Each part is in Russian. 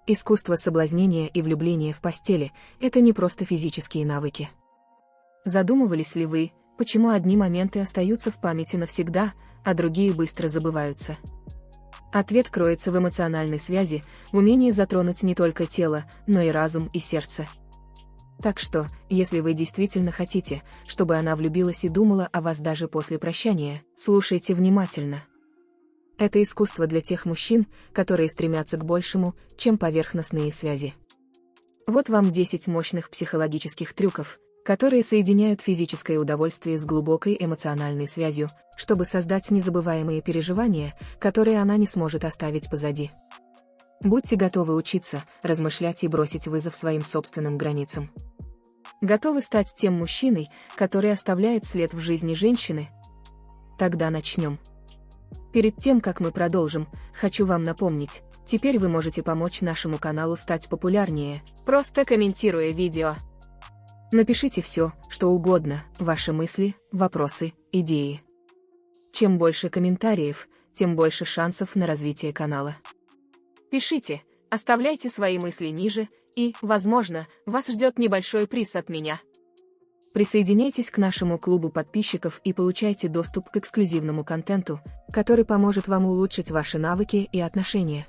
Искусство соблазнения и влюбления в постели – это не просто физические навыки. Задумывались ли вы, почему одни моменты остаются в памяти навсегда, а другие быстро забываются? Ответ кроется в эмоциональной связи, в умении затронуть не только тело, но и разум и сердце. Так что, если вы действительно хотите, чтобы она влюбилась и думала о вас даже после прощания, слушайте внимательно. Это искусство для тех мужчин, которые стремятся к большему, чем поверхностные связи. Вот вам 10 мощных психологических трюков, которые соединяют физическое удовольствие с глубокой эмоциональной связью, чтобы создать незабываемые переживания, которые она не сможет оставить позади. Будьте готовы учиться, размышлять и бросить вызов своим собственным границам. Готовы стать тем мужчиной, который оставляет след в жизни женщины? Тогда начнем. Перед тем, как мы продолжим, хочу вам напомнить, теперь вы можете помочь нашему каналу стать популярнее, просто комментируя видео. Напишите все, что угодно, ваши мысли, вопросы, идеи. Чем больше комментариев, тем больше шансов на развитие канала. Пишите, оставляйте свои мысли ниже, и, возможно, вас ждет небольшой приз от меня. Присоединяйтесь к нашему клубу подписчиков и получайте доступ к эксклюзивному контенту, который поможет вам улучшить ваши навыки и отношения.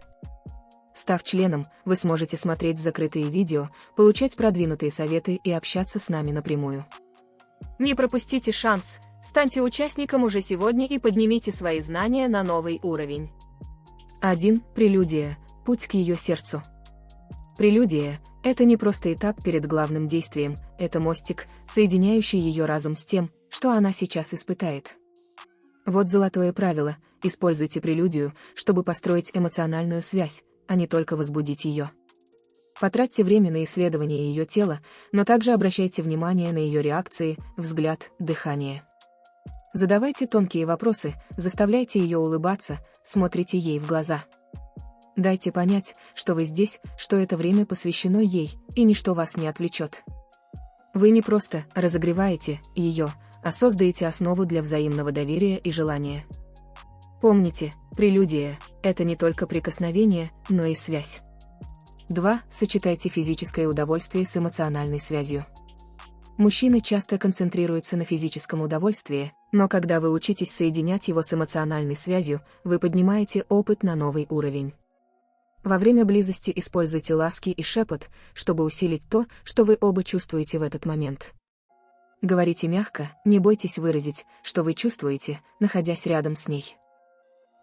Став членом, вы сможете смотреть закрытые видео, получать продвинутые советы и общаться с нами напрямую. Не пропустите шанс, станьте участником уже сегодня и поднимите свои знания на новый уровень. 1. Прелюдия. Путь к ее сердцу. Прелюдия – это не просто этап перед главным действием, это мостик, соединяющий ее разум с тем, что она сейчас испытает. Вот золотое правило – используйте прелюдию, чтобы построить эмоциональную связь, а не только возбудить ее. Потратьте время на исследование ее тела, но также обращайте внимание на ее реакции, взгляд, дыхание. Задавайте тонкие вопросы, заставляйте ее улыбаться, смотрите ей в глаза. Дайте понять, что вы здесь, что это время посвящено ей, и ничто вас не отвлечет. Вы не просто разогреваете ее, а создаете основу для взаимного доверия и желания. Помните, прелюдия – это не только прикосновение, но и связь. 2. Сочетайте физическое удовольствие с эмоциональной связью. Мужчины часто концентрируются на физическом удовольствии, но когда вы учитесь соединять его с эмоциональной связью, вы поднимаете опыт на новый уровень. Во время близости используйте ласки и шепот, чтобы усилить то, что вы оба чувствуете в этот момент. Говорите мягко, не бойтесь выразить, что вы чувствуете, находясь рядом с ней.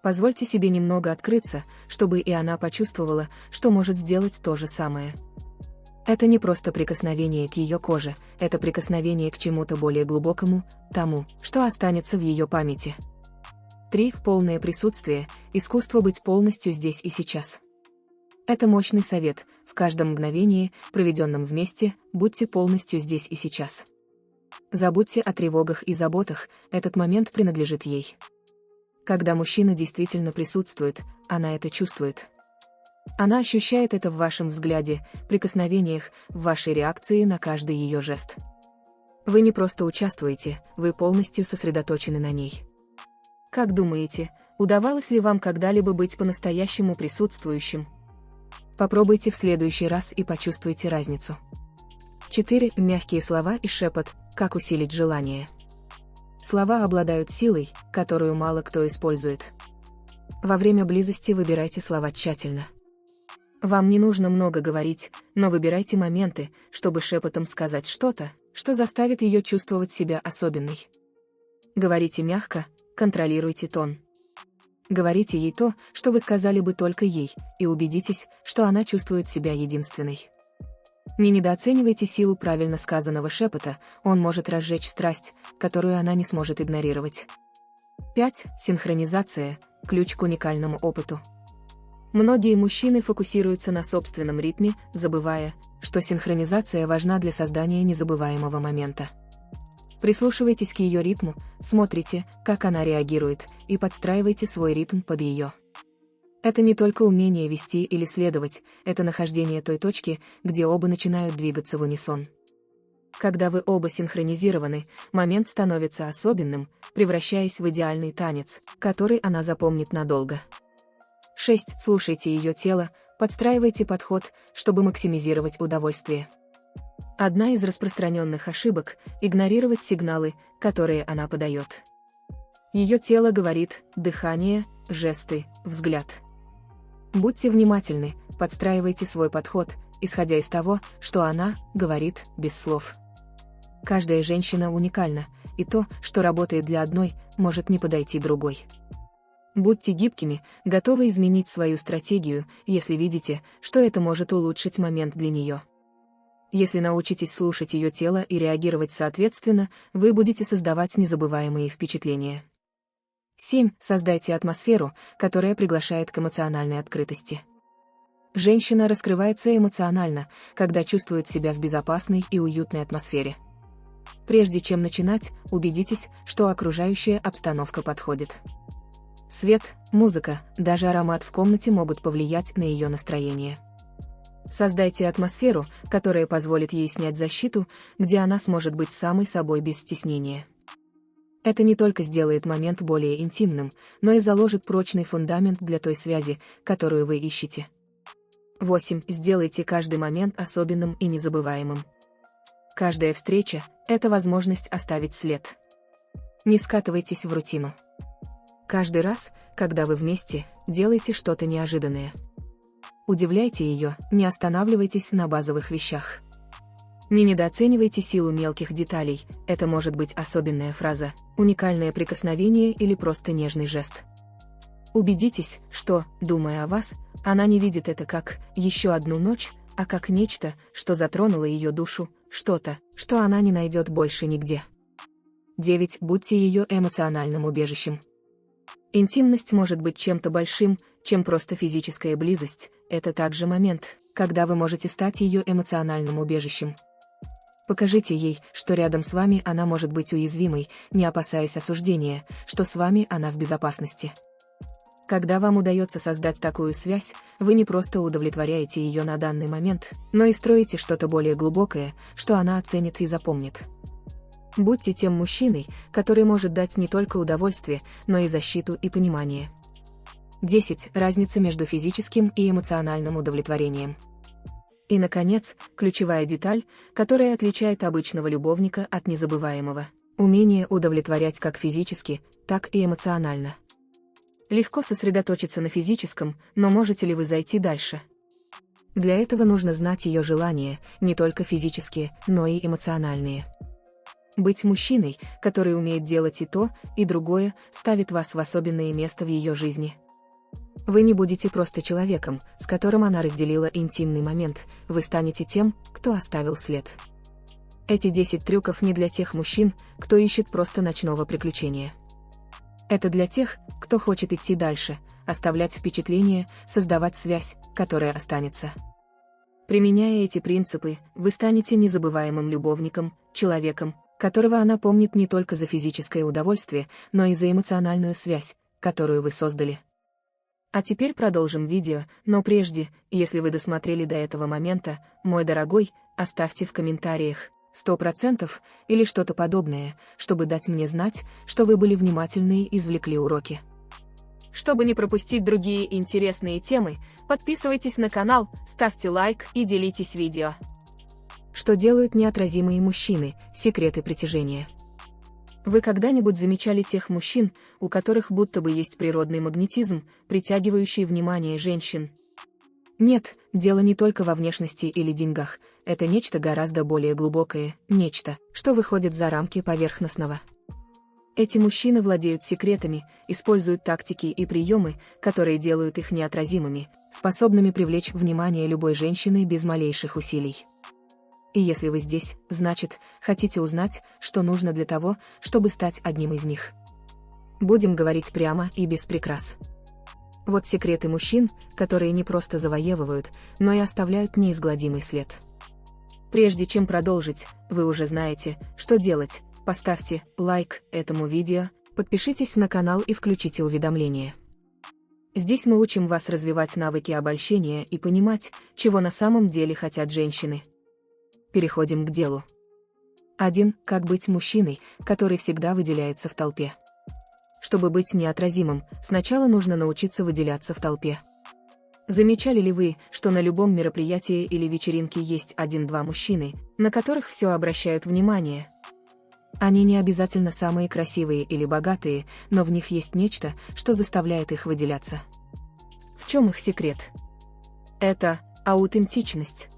Позвольте себе немного открыться, чтобы и она почувствовала, что может сделать то же самое. Это не просто прикосновение к ее коже, это прикосновение к чему-то более глубокому, тому, что останется в ее памяти. 3. Полное присутствие, искусство быть полностью здесь и сейчас. Это мощный совет, в каждом мгновении, проведенном вместе, будьте полностью здесь и сейчас. Забудьте о тревогах и заботах, этот момент принадлежит ей. Когда мужчина действительно присутствует, она это чувствует. Она ощущает это в вашем взгляде, прикосновениях, в вашей реакции на каждый ее жест. Вы не просто участвуете, вы полностью сосредоточены на ней. Как думаете, удавалось ли вам когда-либо быть по-настоящему присутствующим? Попробуйте в следующий раз и почувствуйте разницу. 4. Мягкие слова и шепот, как усилить желание. Слова обладают силой, которую мало кто использует. Во время близости выбирайте слова тщательно. Вам не нужно много говорить, но выбирайте моменты, чтобы шепотом сказать что-то, что заставит ее чувствовать себя особенной. Говорите мягко, контролируйте тон. Говорите ей то, что вы сказали бы только ей, и убедитесь, что она чувствует себя единственной. Не недооценивайте силу правильно сказанного шепота, он может разжечь страсть, которую она не сможет игнорировать. 5. Синхронизация – ключ к уникальному опыту. Многие мужчины фокусируются на собственном ритме, забывая, что синхронизация важна для создания незабываемого момента. Прислушивайтесь к ее ритму, смотрите, как она реагирует, и подстраивайте свой ритм под ее. Это не только умение вести или следовать, это нахождение той точки, где оба начинают двигаться в унисон. Когда вы оба синхронизированы, момент становится особенным, превращаясь в идеальный танец, который она запомнит надолго. 6. Слушайте ее тело, подстраивайте подход, чтобы максимизировать удовольствие. Одна из распространенных ошибок – игнорировать сигналы, которые она подает. Ее тело говорит, дыхание, жесты, взгляд. Будьте внимательны, подстраивайте свой подход, исходя из того, что она говорит без слов. Каждая женщина уникальна, и то, что работает для одной, может не подойти другой. Будьте гибкими, готовы изменить свою стратегию, если видите, что это может улучшить момент для нее. Если научитесь слушать ее тело и реагировать соответственно, вы будете создавать незабываемые впечатления. 7. Создайте атмосферу, которая приглашает к эмоциональной открытости. Женщина раскрывается эмоционально, когда чувствует себя в безопасной и уютной атмосфере. Прежде чем начинать, убедитесь, что окружающая обстановка подходит. Свет, музыка, даже аромат в комнате могут повлиять на ее настроение. Создайте атмосферу, которая позволит ей снять защиту, где она сможет быть самой собой без стеснения. Это не только сделает момент более интимным, но и заложит прочный фундамент для той связи, которую вы ищете. 8. Сделайте каждый момент особенным и незабываемым. Каждая встреча – это возможность оставить след. Не скатывайтесь в рутину. Каждый раз, когда вы вместе, делайте что-то неожиданное. Удивляйте ее, не останавливайтесь на базовых вещах. Не недооценивайте силу мелких деталей, это может быть особенная фраза, уникальное прикосновение или просто нежный жест. Убедитесь, что, думая о вас, она не видит это как «еще одну ночь», а как нечто, что затронуло ее душу, что-то, что она не найдет больше нигде. 9. Будьте ее эмоциональным убежищем. Интимность может быть чем-то большим, чем просто физическая близость, это также момент, когда вы можете стать ее эмоциональным убежищем. Покажите ей, что рядом с вами она может быть уязвимой, не опасаясь осуждения, что с вами она в безопасности. Когда вам удается создать такую связь, вы не просто удовлетворяете ее на данный момент, но и строите что-то более глубокое, что она оценит и запомнит. Будьте тем мужчиной, который может дать не только удовольствие, но и защиту и понимание. 10. Разница между физическим и эмоциональным удовлетворением. И, наконец, ключевая деталь, которая отличает обычного любовника от незабываемого – умение удовлетворять как физически, так и эмоционально. Легко сосредоточиться на физическом, но можете ли вы зайти дальше? Для этого нужно знать ее желания, не только физические, но и эмоциональные. Быть мужчиной, который умеет делать и то, и другое, ставит вас в особенное место в ее жизни. Вы не будете просто человеком, с которым она разделила интимный момент, вы станете тем, кто оставил след. Эти 10 трюков не для тех мужчин, кто ищет просто ночного приключения. Это для тех, кто хочет идти дальше, оставлять впечатление, создавать связь, которая останется. Применяя эти принципы, вы станете незабываемым любовником, человеком, которого она помнит не только за физическое удовольствие, но и за эмоциональную связь, которую вы создали. А теперь продолжим видео, но прежде, если вы досмотрели до этого момента, мой дорогой, оставьте в комментариях 100% или что-то подобное, чтобы дать мне знать, что вы были внимательны и извлекли уроки. Чтобы не пропустить другие интересные темы, подписывайтесь на канал, ставьте лайк и делитесь видео. Что делают неотразимые мужчины? Секреты притяжения. Вы когда-нибудь замечали тех мужчин, у которых будто бы есть природный магнетизм, притягивающий внимание женщин? Нет, дело не только во внешности или деньгах, это нечто гораздо более глубокое, нечто, что выходит за рамки поверхностного. Эти мужчины владеют секретами, используют тактики и приемы, которые делают их неотразимыми, способными привлечь внимание любой женщины без малейших усилий. И если вы здесь, значит, хотите узнать, что нужно для того, чтобы стать одним из них. Будем говорить прямо и без прикрас. Вот секреты мужчин, которые не просто завоевывают, но и оставляют неизгладимый след. Прежде чем продолжить, вы уже знаете, что делать. Поставьте лайк этому видео, подпишитесь на канал и включите уведомления. Здесь мы учим вас развивать навыки обольщения и понимать, чего на самом деле хотят женщины. Переходим к делу. 1. Как быть мужчиной, который всегда выделяется в толпе. Чтобы быть неотразимым, сначала нужно научиться выделяться в толпе. Замечали ли вы, что на любом мероприятии или вечеринке есть один-два мужчины, на которых все обращают внимание? Они не обязательно самые красивые или богатые, но в них есть нечто, что заставляет их выделяться. В чем их секрет? Это аутентичность.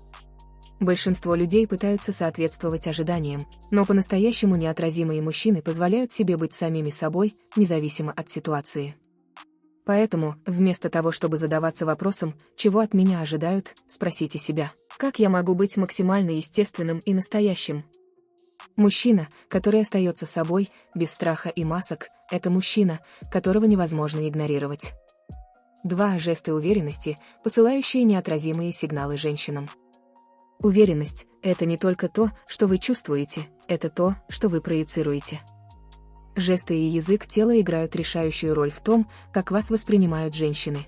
Большинство людей пытаются соответствовать ожиданиям, но по-настоящему неотразимые мужчины позволяют себе быть самими собой, независимо от ситуации. Поэтому, вместо того, чтобы задаваться вопросом, чего от меня ожидают, спросите себя, как я могу быть максимально естественным и настоящим? Мужчина, который остается собой, без страха и масок, это мужчина, которого невозможно игнорировать. 2 жесты уверенности, посылающие неотразимые сигналы женщинам. Уверенность – это не только то, что вы чувствуете, это то, что вы проецируете. Жесты и язык тела играют решающую роль в том, как вас воспринимают женщины.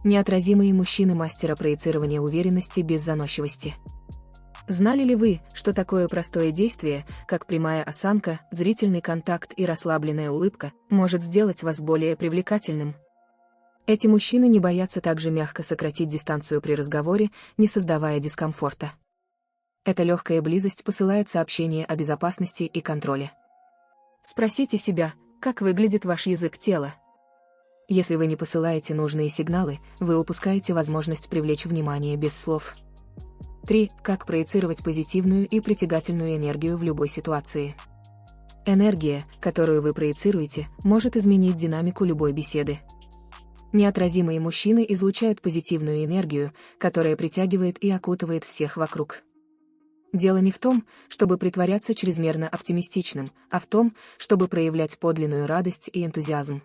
Неотразимые мужчины – мастера проецирования уверенности без заносчивости. Знали ли вы, что такое простое действие, как прямая осанка, зрительный контакт и расслабленная улыбка, может сделать вас более привлекательным? Эти мужчины не боятся также мягко сократить дистанцию при разговоре, не создавая дискомфорта. Эта легкая близость посылает сообщение о безопасности и контроле. Спросите себя, как выглядит ваш язык тела. Если вы не посылаете нужные сигналы, вы упускаете возможность привлечь внимание без слов. 3. Как проецировать позитивную и притягательную энергию в любой ситуации. Энергия, которую вы проецируете, может изменить динамику любой беседы. Неотразимые мужчины излучают позитивную энергию, которая притягивает и окутывает всех вокруг. Дело не в том, чтобы притворяться чрезмерно оптимистичным, а в том, чтобы проявлять подлинную радость и энтузиазм.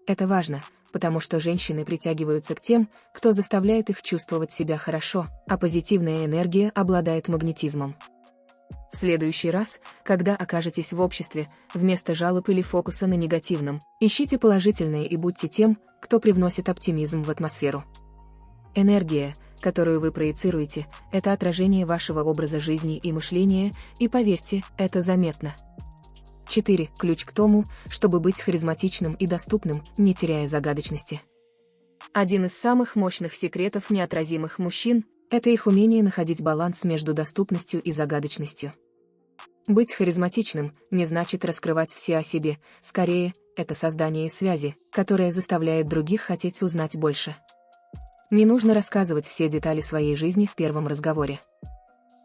Это важно, потому что женщины притягиваются к тем, кто заставляет их чувствовать себя хорошо, а позитивная энергия обладает магнетизмом. В следующий раз, когда окажетесь в обществе, вместо жалоб или фокуса на негативном, ищите положительное и будьте тем, кто привносит оптимизм в атмосферу. Энергия, которую вы проецируете, это отражение вашего образа жизни и мышления, и поверьте, это заметно. 4. Ключ к тому, чтобы быть харизматичным и доступным, не теряя загадочности. Один из самых мощных секретов неотразимых мужчин – это их умение находить баланс между доступностью и загадочностью. Быть харизматичным не значит раскрывать все о себе, скорее, это создание связи, которая заставляет других хотеть узнать больше. Не нужно рассказывать все детали своей жизни в первом разговоре.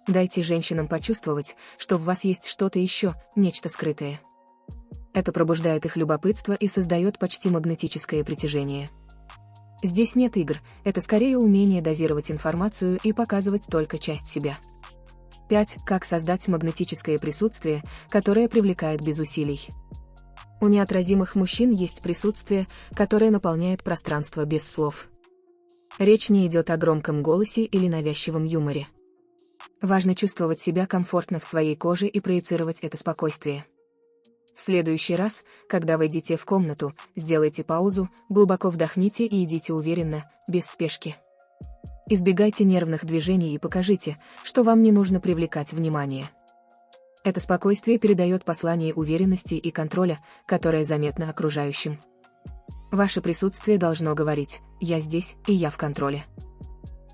Дайте женщинам почувствовать, что в вас есть что-то еще, нечто скрытое. Это пробуждает их любопытство и создает почти магнетическое притяжение. Здесь нет игр, это скорее умение дозировать информацию и показывать только часть себя. 5. Как создать магнетическое присутствие, которое привлекает без усилий. У неотразимых мужчин есть присутствие, которое наполняет пространство без слов. Речь не идет о громком голосе или навязчивом юморе. Важно чувствовать себя комфортно в своей коже и проецировать это спокойствие. В следующий раз, когда войдете в комнату, сделайте паузу, глубоко вдохните и идите уверенно, без спешки. Избегайте нервных движений и покажите, что вам не нужно привлекать внимание. Это спокойствие передает послание уверенности и контроля, которое заметно окружающим. Ваше присутствие должно говорить «я здесь, и я в контроле».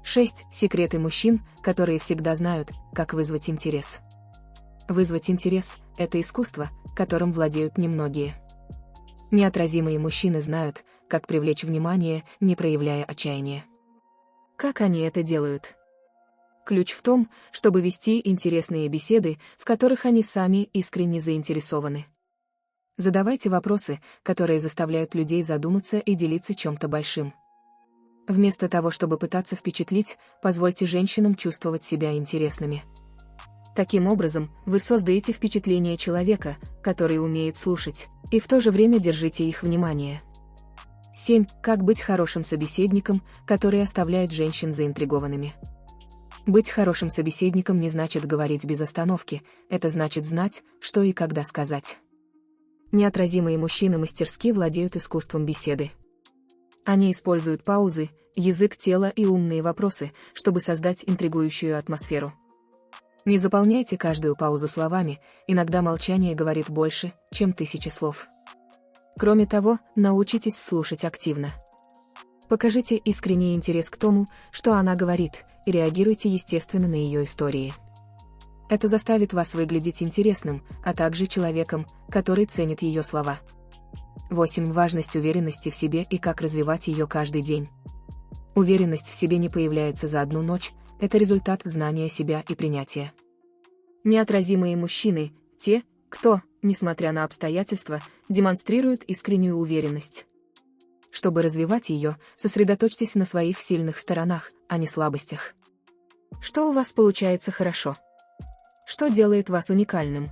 6. Секреты мужчин, которые всегда знают, как вызвать интерес. Вызвать интерес – это искусство, которым владеют немногие. Неотразимые мужчины знают, как привлечь внимание, не проявляя отчаяния. Как они это делают? Ключ в том, чтобы вести интересные беседы, в которых они сами искренне заинтересованы. Задавайте вопросы, которые заставляют людей задуматься и делиться чем-то большим. Вместо того, чтобы пытаться впечатлить, позвольте женщинам чувствовать себя интересными. Таким образом, вы создаете впечатление человека, который умеет слушать, и в то же время держите их внимание. 7. Как быть хорошим собеседником, который оставляет женщин заинтригованными. Быть хорошим собеседником не значит говорить без остановки, это значит знать, что и когда сказать. Неотразимые мужчины мастерски владеют искусством беседы. Они используют паузы, язык тела и умные вопросы, чтобы создать интригующую атмосферу. Не заполняйте каждую паузу словами, иногда молчание говорит больше, чем 1000 слов. Кроме того, научитесь слушать активно. Покажите искренний интерес к тому, что она говорит, и реагируйте естественно на ее истории. Это заставит вас выглядеть интересным, а также человеком, который ценит ее слова. 8. Важность уверенности в себе и как развивать ее каждый день. Уверенность в себе не появляется за одну ночь, это результат знания себя и принятия. Неотразимые мужчины – те, кто, несмотря на обстоятельства, демонстрирует искреннюю уверенность. Чтобы развивать ее, сосредоточьтесь на своих сильных сторонах, а не слабостях. Что у вас получается хорошо? Что делает вас уникальным?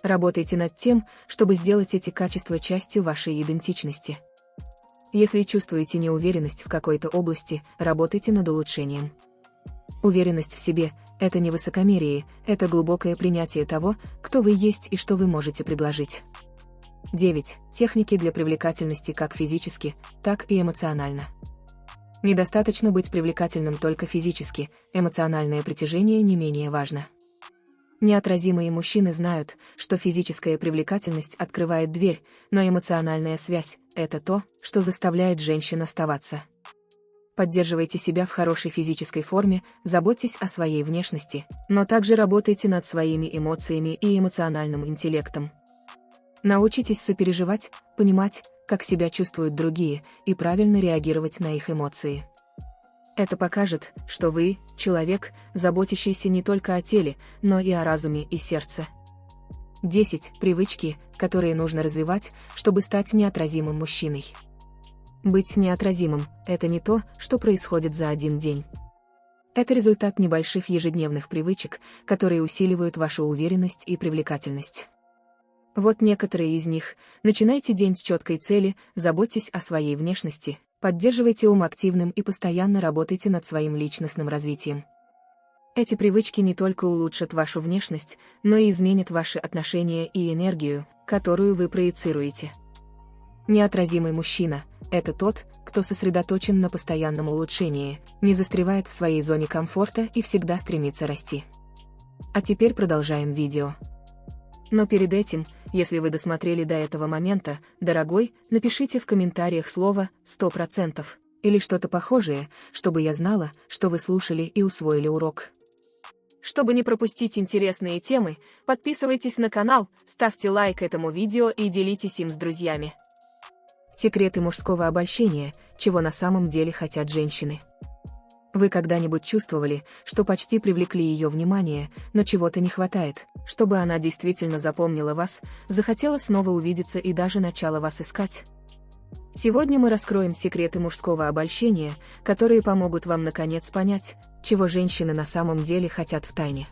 Работайте над тем, чтобы сделать эти качества частью вашей идентичности. Если чувствуете неуверенность в какой-то области, работайте над улучшением. Уверенность в себе – это не высокомерие, это глубокое принятие того, кто вы есть и что вы можете предложить. 9. Техники для привлекательности как физически, так и эмоционально. Недостаточно быть привлекательным только физически, эмоциональное притяжение не менее важно. Неотразимые мужчины знают, что физическая привлекательность открывает дверь, но эмоциональная связь – это то, что заставляет женщин оставаться. Поддерживайте себя в хорошей физической форме, заботьтесь о своей внешности, но также работайте над своими эмоциями и эмоциональным интеллектом. Научитесь сопереживать, понимать, как себя чувствуют другие, и правильно реагировать на их эмоции. Это покажет, что вы – человек, заботящийся не только о теле, но и о разуме и сердце. 10. Привычки, которые нужно развивать, чтобы стать неотразимым мужчиной. Быть неотразимым – это не то, что происходит за один день. Это результат небольших ежедневных привычек, которые усиливают вашу уверенность и привлекательность. Вот некоторые из них. Начинайте день с четкой цели, заботьтесь о своей внешности, поддерживайте ум активным и постоянно работайте над своим личностным развитием. Эти привычки не только улучшат вашу внешность, но и изменят ваши отношения и энергию, которую вы проецируете. Неотразимый мужчина – это тот, кто сосредоточен на постоянном улучшении, не застревает в своей зоне комфорта и всегда стремится расти. А теперь продолжаем видео. Но перед этим, если вы досмотрели до этого момента, дорогой, напишите в комментариях слово «100%» или что-то похожее, чтобы я знала, что вы слушали и усвоили урок. Чтобы не пропустить интересные темы, подписывайтесь на канал, ставьте лайк этому видео и делитесь им с друзьями. Секреты мужского обольщения, чего на самом деле хотят женщины. Вы когда-нибудь чувствовали, что почти привлекли ее внимание, но чего-то не хватает, чтобы она действительно запомнила вас, захотела снова увидеться и даже начала вас искать? Сегодня мы раскроем секреты мужского обольщения, которые помогут вам наконец понять, чего женщины на самом деле хотят втайне.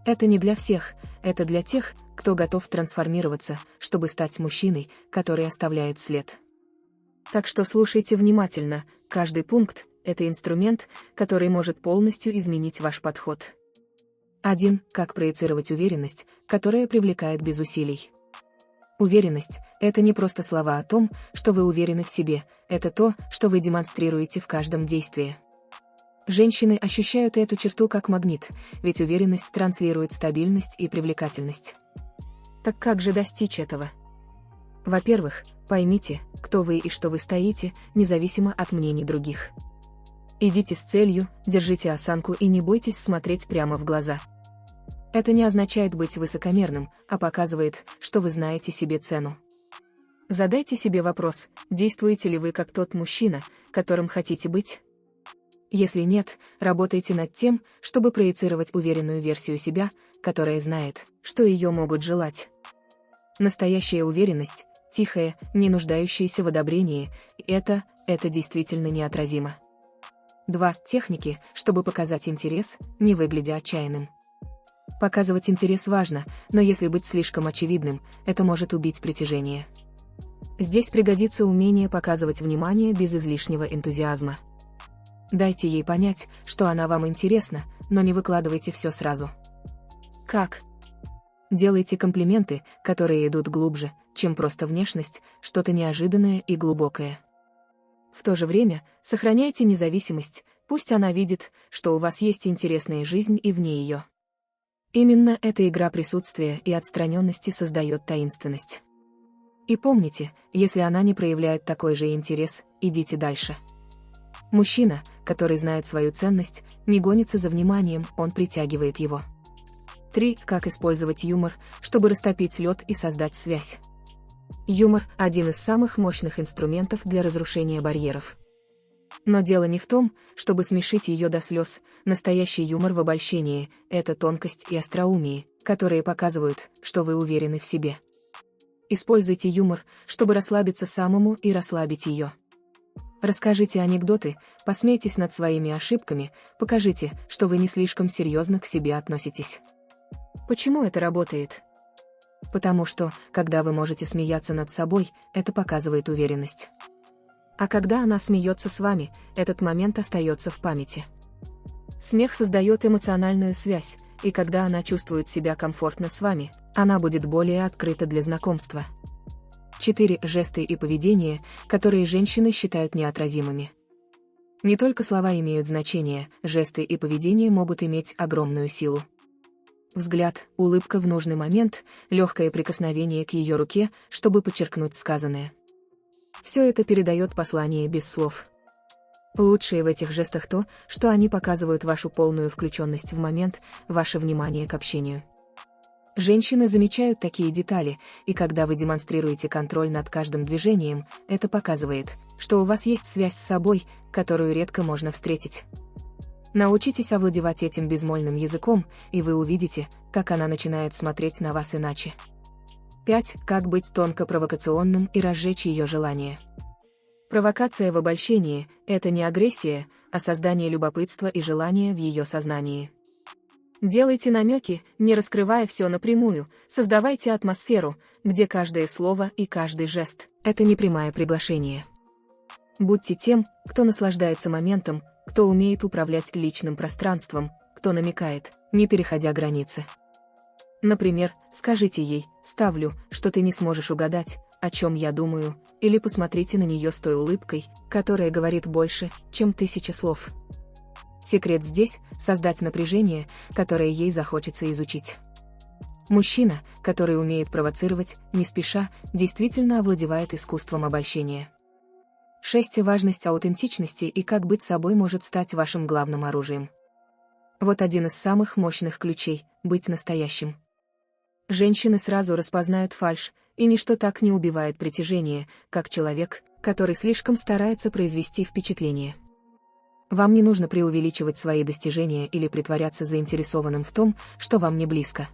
Это не для всех, это для тех, кто готов трансформироваться, чтобы стать мужчиной, который оставляет след. Так что слушайте внимательно, каждый пункт – это инструмент, который может полностью изменить ваш подход. 1. Как проецировать уверенность, которая привлекает без усилий. Уверенность – это не просто слова о том, что вы уверены в себе, это то, что вы демонстрируете в каждом действии. Женщины ощущают эту черту как магнит, ведь уверенность транслирует стабильность и привлекательность. Так как же достичь этого? Во-первых, поймите, кто вы и что вы стоите, независимо от мнений других. Идите с целью, держите осанку и не бойтесь смотреть прямо в глаза. Это не означает быть высокомерным, а показывает, что вы знаете себе цену. Задайте себе вопрос, действуете ли вы как тот мужчина, которым хотите быть? Если нет, работайте над тем, чтобы проецировать уверенную версию себя, которая знает, что ее могут желать. Настоящая уверенность, тихая, не нуждающаяся в одобрении, это действительно неотразимо. 2. Техники, чтобы показать интерес, не выглядя отчаянным. Показывать интерес важно, но если быть слишком очевидным, это может убить притяжение. Здесь пригодится умение показывать внимание без излишнего энтузиазма. Дайте ей понять, что она вам интересна, но не выкладывайте все сразу. Как? Делайте комплименты, которые идут глубже, чем просто внешность, что-то неожиданное и глубокое. В то же время, сохраняйте независимость, пусть она видит, что у вас есть интересная жизнь и вне ее. Именно эта игра присутствия и отстраненности создает таинственность. И помните, если она не проявляет такой же интерес, идите дальше. Мужчина, который знает свою ценность, не гонится за вниманием, он притягивает его. 3. Как использовать юмор, чтобы растопить лед и создать связь. Юмор – один из самых мощных инструментов для разрушения барьеров. Но дело не в том, чтобы смешить ее до слез. Настоящий юмор в обольщении – это тонкость и остроумие, которые показывают, что вы уверены в себе. Используйте юмор, чтобы расслабиться самому и расслабить ее. Расскажите анекдоты, посмейтесь над своими ошибками, покажите, что вы не слишком серьезно к себе относитесь. Почему это работает? Потому что, когда вы можете смеяться над собой, это показывает уверенность. А когда она смеется с вами, этот момент остается в памяти. Смех создает эмоциональную связь, и когда она чувствует себя комфортно с вами, она будет более открыта для знакомства. 4. Жесты и поведение, которые женщины считают неотразимыми. Не только слова имеют значение, жесты и поведение могут иметь огромную силу. Взгляд, улыбка в нужный момент, легкое прикосновение к ее руке, чтобы подчеркнуть сказанное. Все это передает послание без слов. Лучшее в этих жестах то, что они показывают вашу полную включенность в момент, ваше внимание к общению. Женщины замечают такие детали, и когда вы демонстрируете контроль над каждым движением, это показывает, что у вас есть связь с собой, которую редко можно встретить. Научитесь овладевать этим безмолвным языком, и вы увидите, как она начинает смотреть на вас иначе. 5. Как быть тонко провокационным и разжечь ее желание. Провокация в обольщении – это не агрессия, а создание любопытства и желания в ее сознании. Делайте намеки, не раскрывая все напрямую, создавайте атмосферу, где каждое слово и каждый жест – это непрямое приглашение. Будьте тем, кто наслаждается моментом, кто умеет управлять личным пространством, кто намекает, не переходя границы. Например, скажите ей: «Ставлю, что ты не сможешь угадать, о чем я думаю», или посмотрите на нее с той улыбкой, которая говорит больше, чем 1000 слов. Секрет здесь – создать напряжение, которое ей захочется изучить. Мужчина, который умеет провоцировать, не спеша, действительно овладевает искусством обольщения. 6. Важность аутентичности и как быть собой может стать вашим главным оружием. Вот один из самых мощных ключей – быть настоящим. Женщины сразу распознают фальшь, и ничто так не убивает притяжение, как человек, который слишком старается произвести впечатление. Вам не нужно преувеличивать свои достижения или притворяться заинтересованным в том, что вам не близко.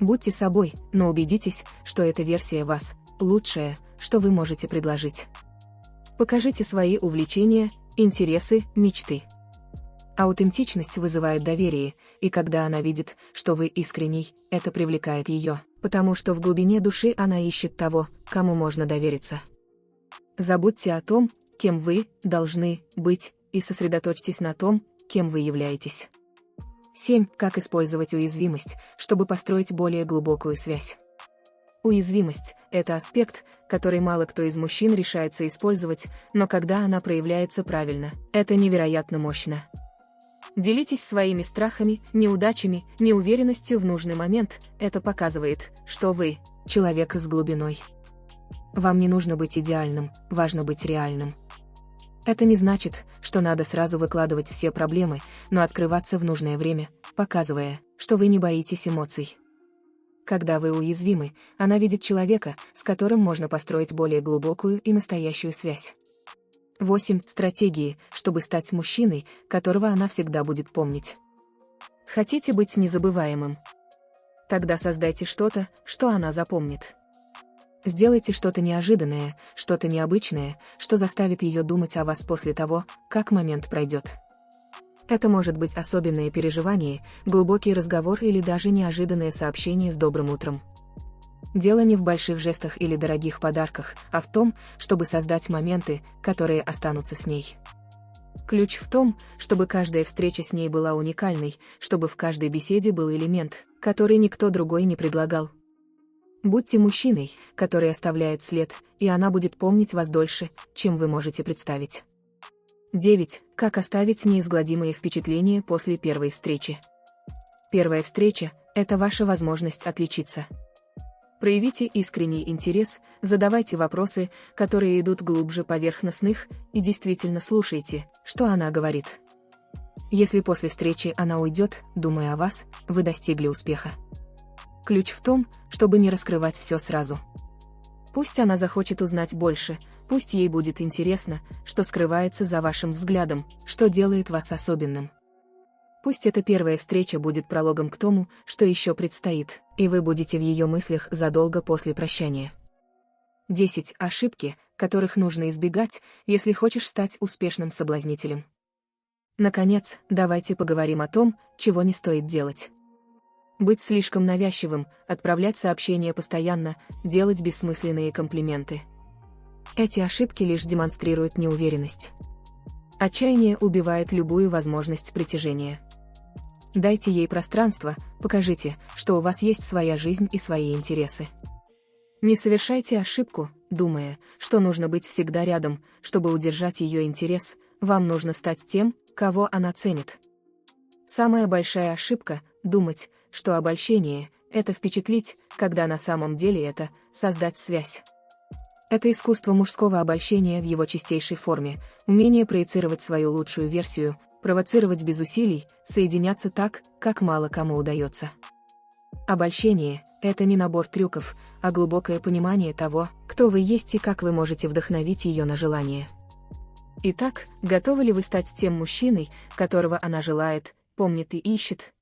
Будьте собой, но убедитесь, что эта версия вас – лучшее, что вы можете предложить. Покажите свои увлечения, интересы, мечты. Аутентичность вызывает доверие, и когда она видит, что вы искренний, это привлекает ее, потому что в глубине души она ищет того, кому можно довериться. Забудьте о том, кем вы должны быть, и сосредоточьтесь на том, кем вы являетесь. 7. Как использовать уязвимость, чтобы построить более глубокую связь. Уязвимость – это аспект, который мало кто из мужчин решается использовать, но когда она проявляется правильно, это невероятно мощно. Делитесь своими страхами, неудачами, неуверенностью в нужный момент, это показывает, что вы – человек с глубиной. Вам не нужно быть идеальным, важно быть реальным. Это не значит, что надо сразу выкладывать все проблемы, но открываться в нужное время, показывая, что вы не боитесь эмоций. Когда вы уязвимы, она видит человека, с которым можно построить более глубокую и настоящую связь. 8. Стратегии, чтобы стать мужчиной, которого она всегда будет помнить. Хотите быть незабываемым? Тогда создайте что-то, что она запомнит. Сделайте что-то неожиданное, что-то необычное, что заставит ее думать о вас после того, как момент пройдет. Это может быть особенное переживание, глубокий разговор или даже неожиданное сообщение с добрым утром. Дело не в больших жестах или дорогих подарках, а в том, чтобы создать моменты, которые останутся с ней. Ключ в том, чтобы каждая встреча с ней была уникальной, чтобы в каждой беседе был элемент, который никто другой не предлагал. Будьте мужчиной, который оставляет след, и она будет помнить вас дольше, чем вы можете представить. 9. Как оставить неизгладимые впечатления после первой встречи. Первая встреча – это ваша возможность отличиться. Проявите искренний интерес, задавайте вопросы, которые идут глубже поверхностных, и действительно слушайте, что она говорит. Если после встречи она уйдет, думая о вас, вы достигли успеха. Ключ в том, чтобы не раскрывать все сразу. Пусть она захочет узнать больше, пусть ей будет интересно, что скрывается за вашим взглядом, что делает вас особенным. Пусть эта первая встреча будет прологом к тому, что еще предстоит, и вы будете в ее мыслях задолго после прощания. 10 ошибки, которых нужно избегать, если хочешь стать успешным соблазнителем. Наконец, давайте поговорим о том, чего не стоит делать. Быть слишком навязчивым, отправлять сообщения постоянно, делать бессмысленные комплименты. Эти ошибки лишь демонстрируют неуверенность. Отчаяние убивает любую возможность притяжения. Дайте ей пространство, покажите, что у вас есть своя жизнь и свои интересы. Не совершайте ошибку, думая, что нужно быть всегда рядом, чтобы удержать ее интерес, вам нужно стать тем, кого она ценит. Самая большая ошибка – думать, что обольщение – это впечатлить, когда на самом деле это – создать связь. Это искусство мужского обольщения в его чистейшей форме, умение проецировать свою лучшую версию, провоцировать без усилий, соединяться так, как мало кому удается. Обольщение – это не набор трюков, а глубокое понимание того, кто вы есть и как вы можете вдохновить ее на желание. Итак, готовы ли вы стать тем мужчиной, которого она желает, помнит и ищет?